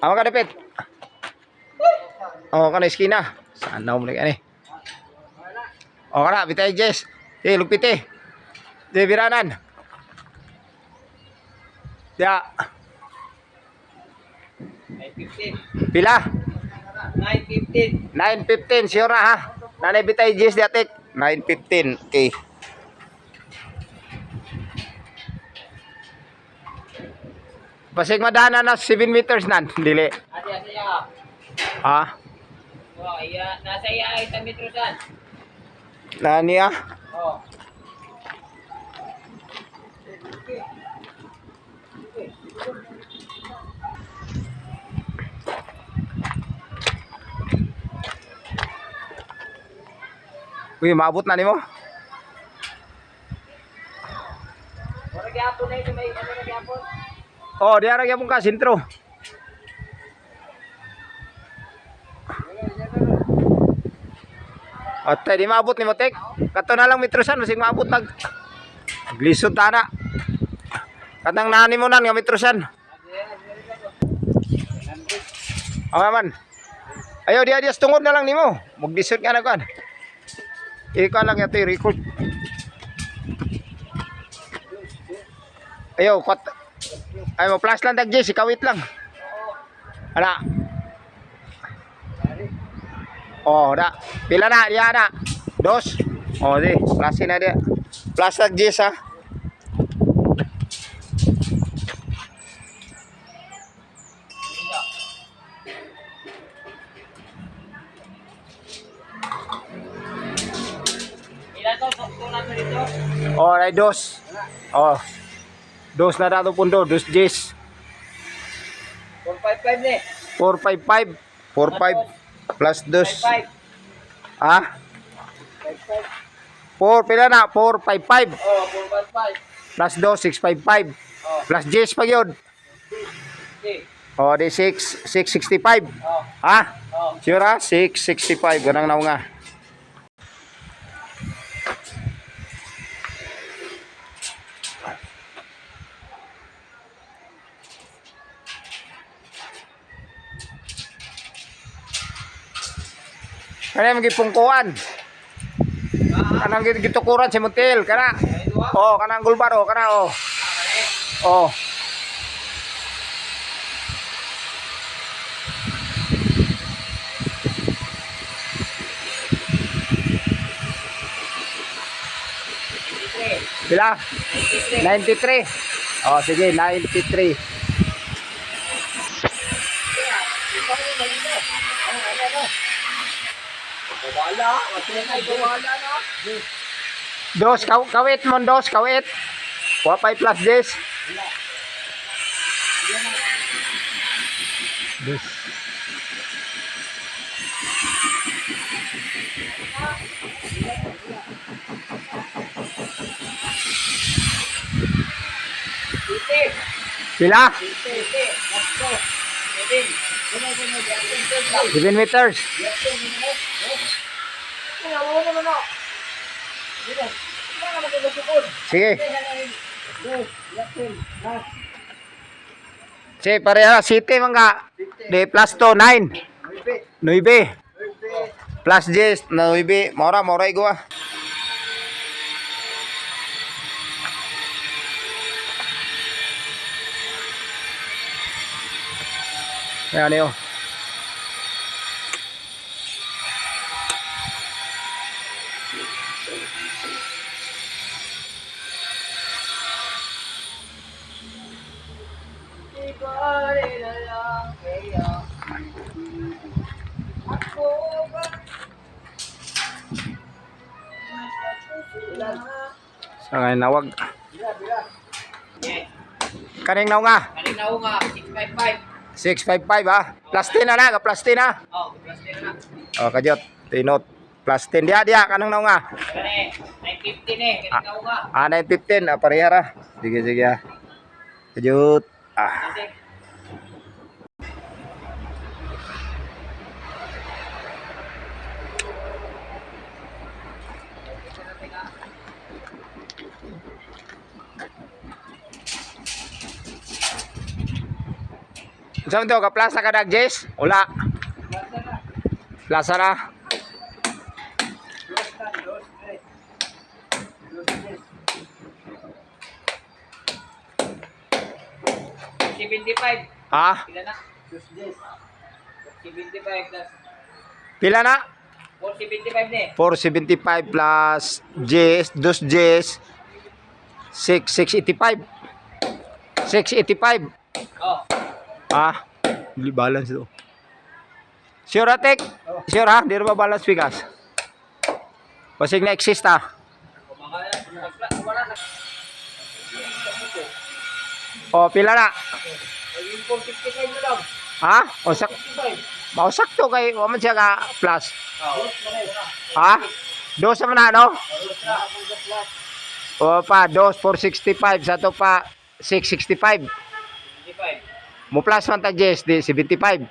Ako ka dapit. Oh, kana iskina. Sana mo ani. Oh, kana bitay Jess. Lupit eh. Di biranan. Ya. 9:15. Pila? 9:15. 9:15 sure na ha. Nanay bitay Jess diatik. 9:15. Okay. Pasig madana na 7 meters nan, dili. Adi ya. Ha? Oh, iya, nasa iya ay metrosan. Nani ah? Oh. Uy, maabot na nimo? Ora gyapon na ito may ano na gyapon. Oh, diara gyapon ka sentro. At di maabot nimo tek. Kato na lang metrosan masig maabot nag glisod tana. Katang nani mo nan nga metrosan. Oh, man. Ayo dia tungod na lang nimo. Maglisod ka na kan. Ikaw lang yato record. Ayo, ay mo plus lang dag Jess, ikawit lang. Ana. Oh, da. Pila na dia na? 2. Oh, di, plus na dia. Plus dag Jess ha. Ilan to sakto na to dito? Oh, ay 2. Oh. 2 na dato pundo, 2 Jess. 455 ni. 455. 45 plus 2. 55. Ha? 55. 4 pila na? 455 Oh, 455. plus 2 655 Oh. plus Jess pa gyud. Okay. Oh, di 665. Oh. Ha? Oh. Sure ha? 665 ganang naw nga. Kaya magipungkuan. Kanang gitukuran si Montel kana. Oh, kanang gulbaro kana oh. Oh. Bila? 93. Oh, sige, 93. Wala, wala na. Dos, kawit mo, dos, kawit. 45 plus this. Dos. Sila? 7 meters. Sige. Sige, pareha. City mga. De plus 2, 9. 9. Plus 10, 9. Mora igwa. Ayan yun. Sa ngayon nawag. Kaning naw nga. Kaning naw nga 655. 655 ha. Plus 10 na, plus 10 na. Oh, plus 10 na. Oh, kajot. Tinot. Plus 10 dia kanang naw nga. Kani 950 ni, kaning naw nga. 915 pareha ra. Sige ha. Kajot. Kasi Saan to? Ka-plaza ka dag, Jess? Wala. Plaza na. Ha? Pila na? 75 plus Pila na? 475 ni. 475 plus Jess, 2 Jess, 685. 685. Oh. Ah, hindi balance ito. Sure Atek? Sure ha? Di ba balance bigas? Pasig na exist ha? Wala na. O, pila na? Yung 465 na lang. Ha? O, 65. sakto kay, waman siya ka plus. Oh. Ha? 2 sa mana, no? Plus. O pa, 2, 465. Sa to pa, 665. 75. Mo plus man ta, Jess, di 75.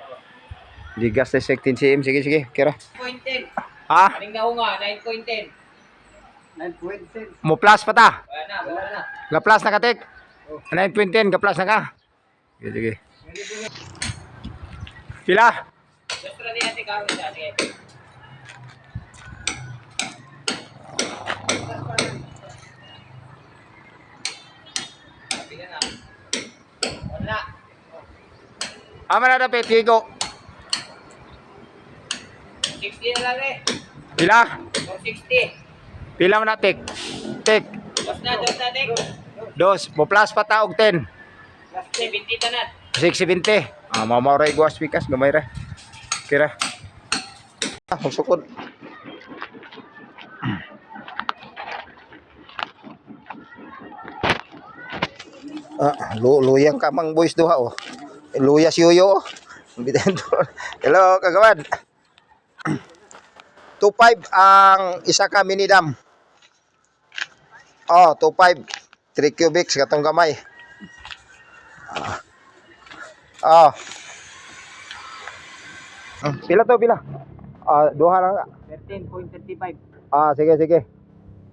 Di gas na 16 cm. Sige, kira. 9.10. Ha? Aning na nga, 9.10. 9.10. Mo plus pa ta. Wala na. Ga plus na ka, Tek. 9.10, ga plus na ka. Sige. Pila? Extra din natin kawin sa atin. Pila na. Wala. Ama na dapat, Tigo. 60 na lang eh. Pila? 460. Pila mo na, Tek. Tek. Dos na, Nick. 2, mo plus pa ta og 10. 70 tanan. 670. Ah, mamauray guwas pikas, gamay ra. Kira. Ah, sukod. Ah, luyang ka mang boys duha oh. Luya si Yoyo. Oh. Hello, kagawan. 25 ang isa ka mini dam. Oh, 25. 3 cubics katong gamay. Ah. Pila to, pila? Ah, duha lang. 13.35. Ah, sige.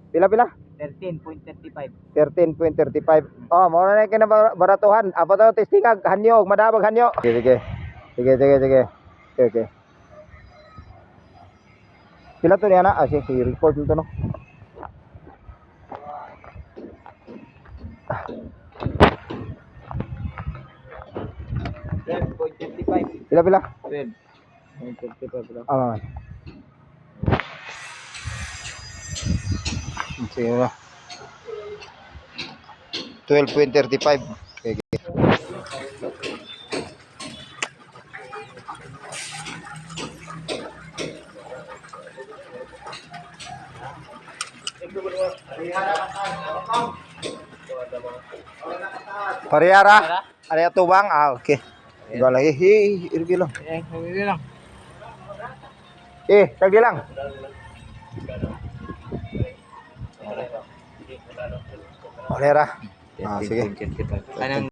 Pila? 13.35. 13.35. Oh, mo na kina baratuhan. Apa to testingag hanyo, madabag hanyo. Sige. Okay. Pila to niya na? Ah, sige, report nito no. Pila? 12.35 lang. Ah. Sige na. 12.35. Okay. Parehara? Ada tubang? Ah, oke. Dua lagi. Irgi lang. Hindi lang. Tagdi lang. Parehara. Ah, sige. Anong